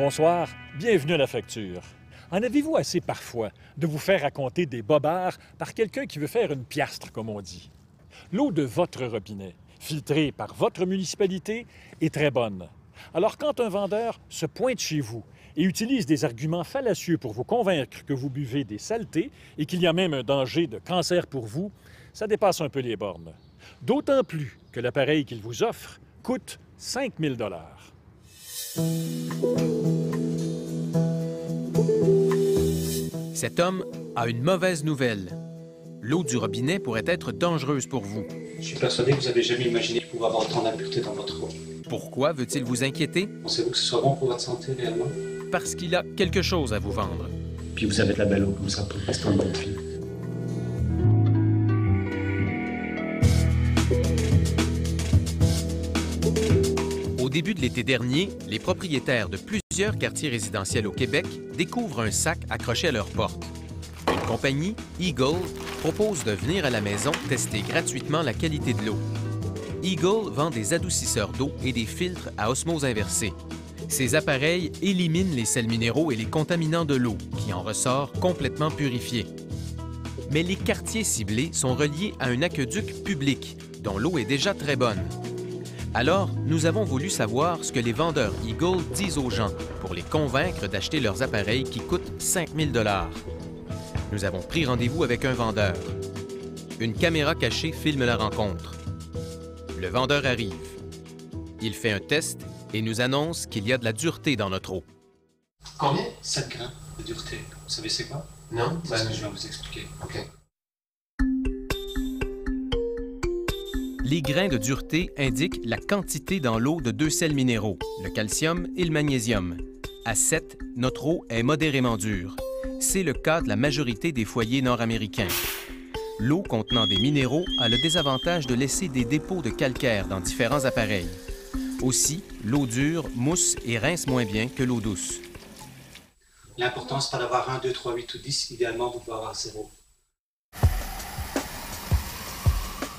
Bonsoir, bienvenue à La Facture. En avez-vous assez parfois de vous faire raconter des bobards par quelqu'un qui veut faire une piastre, comme on dit? L'eau de votre robinet, filtrée par votre municipalité, est très bonne. Alors quand un vendeur se pointe chez vous et utilise des arguments fallacieux pour vous convaincre que vous buvez des saletés et qu'il y a même un danger de cancer pour vous, ça dépasse un peu les bornes. D'autant plus que l'appareil qu'il vous offre coûte 5 000 $. Cet homme a une mauvaise nouvelle. L'eau du robinet pourrait être dangereuse pour vous. Je suis persuadé que vous n'avez jamais imaginé qu'il pouvait avoir autant d'impuretés dans votre eau. Pourquoi veut-il vous inquiéter? Pensez-vous que ce soit bon pour votre santé réellement? Parce qu'il a quelque chose à vous vendre. Puis vous avez de la belle eau comme ça pour rester en bonne vie. Au début de l'été dernier, les propriétaires de plusieurs quartiers résidentiels au Québec découvrent un sac accroché à leur porte. Une compagnie, Eagle, propose de venir à la maison tester gratuitement la qualité de l'eau. Eagle vend des adoucisseurs d'eau et des filtres à osmose inversée. Ces appareils éliminent les sels minéraux et les contaminants de l'eau, qui en ressort complètement purifiée. Mais les quartiers ciblés sont reliés à un aqueduc public, dont l'eau est déjà très bonne. Alors, nous avons voulu savoir ce que les vendeurs Eagle disent aux gens pour les convaincre d'acheter leurs appareils qui coûtent 5 000 $. Nous avons pris rendez-vous avec un vendeur. Une caméra cachée filme la rencontre. Le vendeur arrive. Il fait un test et nous annonce qu'il y a de la dureté dans notre eau. Combien? 7 grammes de dureté. Vous savez c'est quoi? Non? C'est ce que je vais vous expliquer. OK. Les grains de dureté indiquent la quantité dans l'eau de deux sels minéraux, le calcium et le magnésium. À 7, notre eau est modérément dure. C'est le cas de la majorité des foyers nord-américains. L'eau contenant des minéraux a le désavantage de laisser des dépôts de calcaire dans différents appareils. Aussi, l'eau dure mousse et rince moins bien que l'eau douce. L'important, c'est pas d'avoir 1, 2, 3, 8 ou 10. Idéalement, vous devez avoir 0.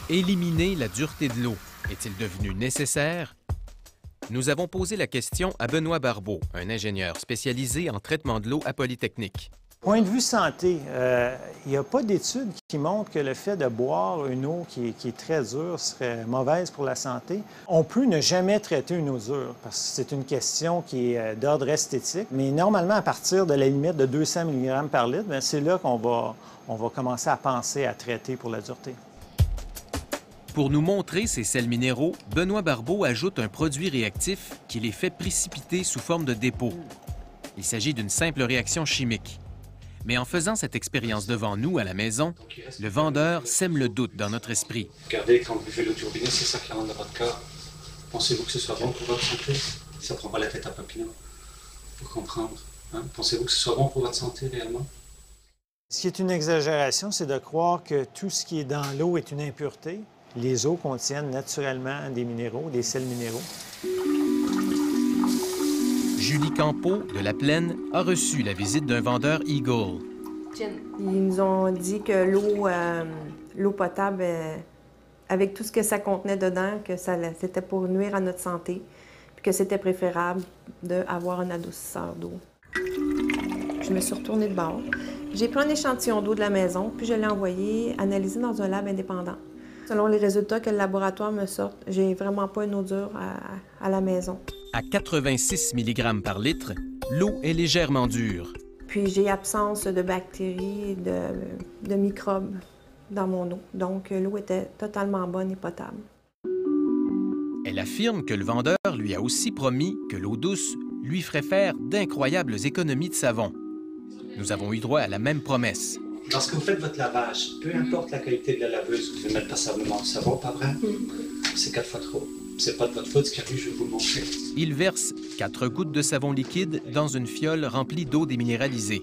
Éliminer la dureté de l'eau est-il devenu nécessaire? Nous avons posé la question à Benoît Barbeau, un ingénieur spécialisé en traitement de l'eau à Polytechnique. Point de vue santé, il n'y a pas d'études qui montrent que le fait de boire une eau qui est très dure serait mauvaise pour la santé. On peut ne jamais traiter une eau dure parce que c'est une question qui est d'ordre esthétique. Mais normalement, à partir de la limite de 200 mg par litre, c'est là qu'on va commencer à penser à traiter pour la dureté. Pour nous montrer ces sels minéraux, Benoît Barbeau ajoute un produit réactif qui les fait précipiter sous forme de dépôt. Il s'agit d'une simple réaction chimique. Mais en faisant cette expérience devant nous à la maison, le vendeur sème le doute dans notre esprit. Regardez, quand vous buvez l'eau du robinet, c'est ça qui rentre dans votre corps. Pensez-vous que ce soit bon pour votre santé? Ça ne prend pas la tête à Papineau. Pour comprendre. Hein? Pensez-vous que ce soit bon pour votre santé réellement? Ce qui est une exagération, c'est de croire que tout ce qui est dans l'eau est une impureté. Les eaux contiennent naturellement des minéraux, des sels minéraux. Julie Campeau, de La Plaine, a reçu la visite d'un vendeur Eagle. Ils nous ont dit que l'eau potable, avec tout ce que ça contenait dedans, que c'était pour nuire à notre santé, puis que c'était préférable d'avoir un adoucisseur d'eau. Je me suis retournée de bord. J'ai pris un échantillon d'eau de la maison, puis je l'ai envoyé analyser dans un lab indépendant. Selon les résultats que le laboratoire me sort, j'ai vraiment pas une eau dure à la maison. À 86 mg par litre, l'eau est légèrement dure. Puis j'ai absence de bactéries et de microbes dans mon eau. Donc l'eau était totalement bonne et potable. Elle affirme que le vendeur lui a aussi promis que l'eau douce lui ferait faire d'incroyables économies de savon. Nous avons eu droit à la même promesse. Lorsque vous faites votre lavage, peu importe la qualité de la laveuse, vous devez mettre passablement de savon, pas vrai? C'est 4 fois trop. C'est pas de votre faute, ce qu'il y a eu, je vais vous le montrer. Il verse 4 gouttes de savon liquide dans une fiole remplie d'eau déminéralisée.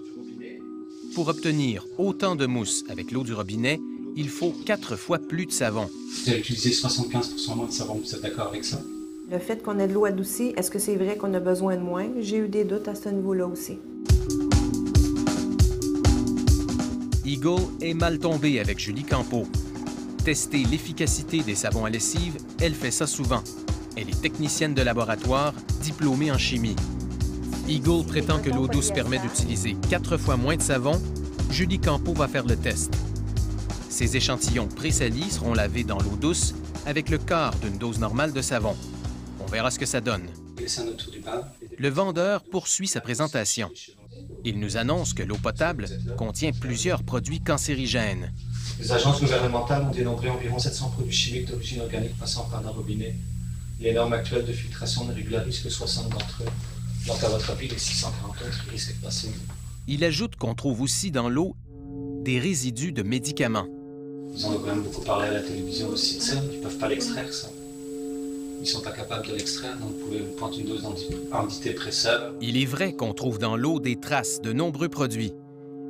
Pour obtenir autant de mousse avec l'eau du robinet, il faut 4 fois plus de savon. Vous avez utilisé 75% moins de savon, vous êtes d'accord avec ça? Le fait qu'on ait de l'eau adoucie, est-ce que c'est vrai qu'on a besoin de moins? J'ai eu des doutes à ce niveau-là aussi. Eagle est mal tombé avec Julie Campeau. Tester l'efficacité des savons à lessive, elle fait ça souvent. Elle est technicienne de laboratoire, diplômée en chimie. Eagle prétend que l'eau douce permet d'utiliser 4 fois moins de savon. Julie Campeau va faire le test. Ces échantillons présalis seront lavés dans l'eau douce avec le quart d'une dose normale de savon. On verra ce que ça donne. Le vendeur poursuit sa présentation. Il nous annonce que l'eau potable contient plusieurs produits cancérigènes. Les agences gouvernementales ont dénombré environ 700 produits chimiques d'origine organique passant par un robinet. Les normes actuelles de filtration ne régularisent que 60 d'entre eux. Donc, à votre avis, les 640 autres risquent de passer. Il ajoute qu'on trouve aussi dans l'eau des résidus de médicaments. Ils en ont quand même beaucoup parlé à la télévision aussi de ça. Ils ne peuvent pas l'extraire, ça. Ils ne sont pas capables de l'extraire, donc vous pouvez prendre une dose d'antidépresseur. Il est vrai qu'on trouve dans l'eau des traces de nombreux produits.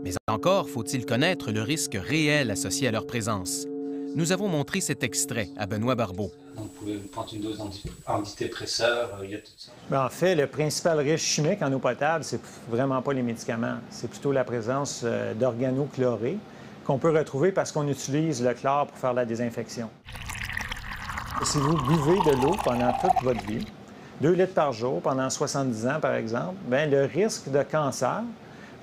Mais encore faut-il connaître le risque réel associé à leur présence. Nous avons montré cet extrait à Benoît Barbeau. Donc vous pouvez prendre une dose d'antidépresseur, il y a tout ça. Bien, en fait, le principal risque chimique en eau potable, c'est vraiment pas les médicaments. C'est plutôt la présence d'organochlorés qu'on peut retrouver parce qu'on utilise le chlore pour faire la désinfection. Si vous buvez de l'eau pendant toute votre vie, 2 litres par jour pendant 70 ans, par exemple, bien, le risque de cancer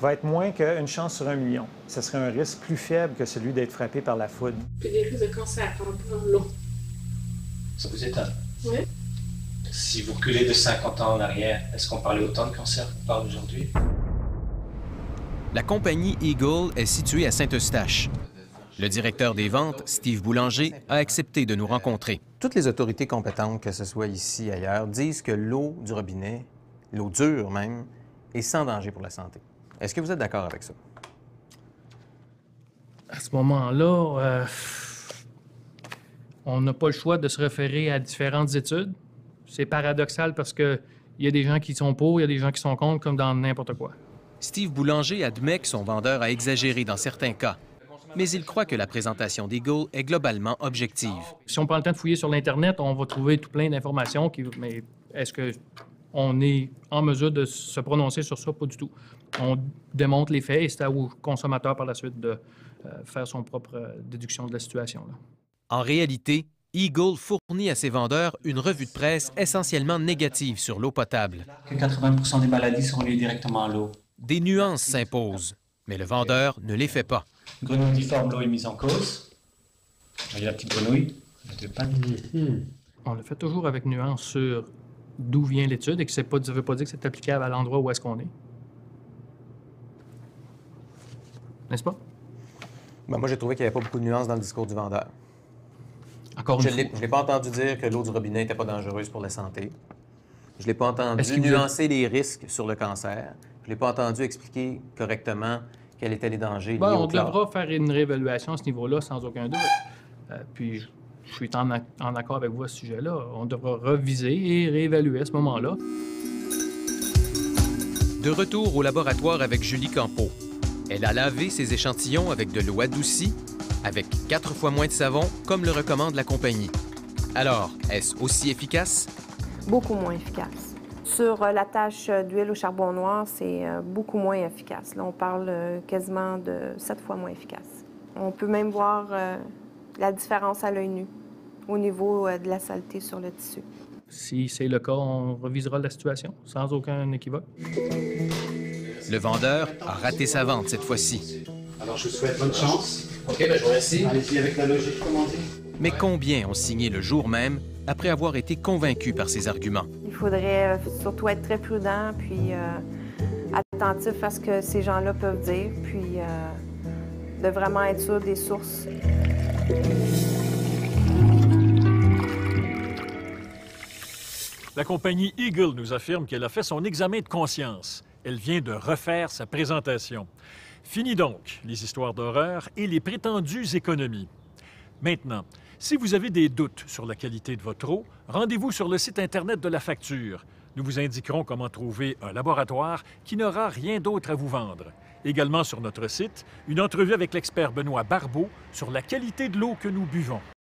va être moins qu'une chance sur 1 million. Ce serait un risque plus faible que celui d'être frappé par la foudre. Puis des risques de cancer par rapport à l'eau. Ça vous étonne? Oui. Si vous reculez de 50 ans en arrière, est-ce qu'on parlait autant de cancer qu'on parle aujourd'hui? La compagnie Eagle est située à Saint-Eustache. Le directeur des ventes, Steve Boulanger, a accepté de nous rencontrer. Toutes les autorités compétentes, que ce soit ici, ailleurs, disent que l'eau du robinet, l'eau dure même, est sans danger pour la santé. Est-ce que vous êtes d'accord avec ça? À ce moment-là, on n'a pas le choix de se référer à différentes études. C'est paradoxal parce qu'il y a des gens qui sont pour, il y a des gens qui sont contre, comme dans n'importe quoi. Steve Boulanger admet que son vendeur a exagéré dans certains cas, mais il croit que la présentation d'Eagle est globalement objective. Si on prend le temps de fouiller sur l'Internet, on va trouver tout plein d'informations. Mais est-ce qu'on est en mesure de se prononcer sur ça? Pas du tout. On démontre les faits et c'est au consommateur par la suite de faire son propre déduction de la situation. Là. En réalité, Eagle fournit à ses vendeurs une revue de presse essentiellement négative sur l'eau potable. Que 80% des maladies sont liées directement à l'eau. Des nuances s'imposent, mais le vendeur ne les fait pas. Grenouille difforme, l'eau est mise en cause. Il y a la petite grenouille. On le fait toujours avec nuance sur d'où vient l'étude et que ça ne veut pas dire que c'est applicable à l'endroit où est-ce qu'on est. N'est-ce pas? Ben, moi, j'ai trouvé qu'il n'y avait pas beaucoup de nuances dans le discours du vendeur. Encore une fois. Je ne l'ai pas entendu dire que l'eau du robinet n'était pas dangereuse pour la santé. Je ne l'ai pas entendu nuancer les risques sur le cancer. Je ne l'ai pas entendu expliquer correctement quels étaient les dangers liés au chlore. On devra faire une réévaluation à ce niveau-là, sans aucun doute. Puis, je suis en accord avec vous à ce sujet-là. On devra reviser et réévaluer à ce moment-là. De retour au laboratoire avec Julie Campeau. Elle a lavé ses échantillons avec de l'eau adoucie, avec 4 fois moins de savon, comme le recommande la compagnie. Alors, est-ce aussi efficace? Beaucoup moins efficace. Sur la tâche d'huile au charbon noir, c'est beaucoup moins efficace. Là, on parle quasiment de 7 fois moins efficace. On peut même voir la différence à l'œil nu au niveau de la saleté sur le tissu. Si c'est le cas, on revisera la situation sans aucun équivoque. Le vendeur a raté sa vente cette fois-ci. Alors, je vous souhaite bonne chance. OK, bien, je vous remercie. Allez-y avec la logique, comme on dit. Mais combien ont signé le jour même après avoir été convaincus par ses arguments? Il faudrait surtout être très prudent, puis attentif à ce que ces gens-là peuvent dire, puis de vraiment être sûr des sources. La compagnie Eagle nous affirme qu'elle a fait son examen de conscience. Elle vient de refaire sa présentation. Fini donc les histoires d'horreur et les prétendues économies. Maintenant, si vous avez des doutes sur la qualité de votre eau, rendez-vous sur le site Internet de la facture. Nous vous indiquerons comment trouver un laboratoire qui n'aura rien d'autre à vous vendre. Également sur notre site, une entrevue avec l'expert Benoît Barbeau sur la qualité de l'eau que nous buvons.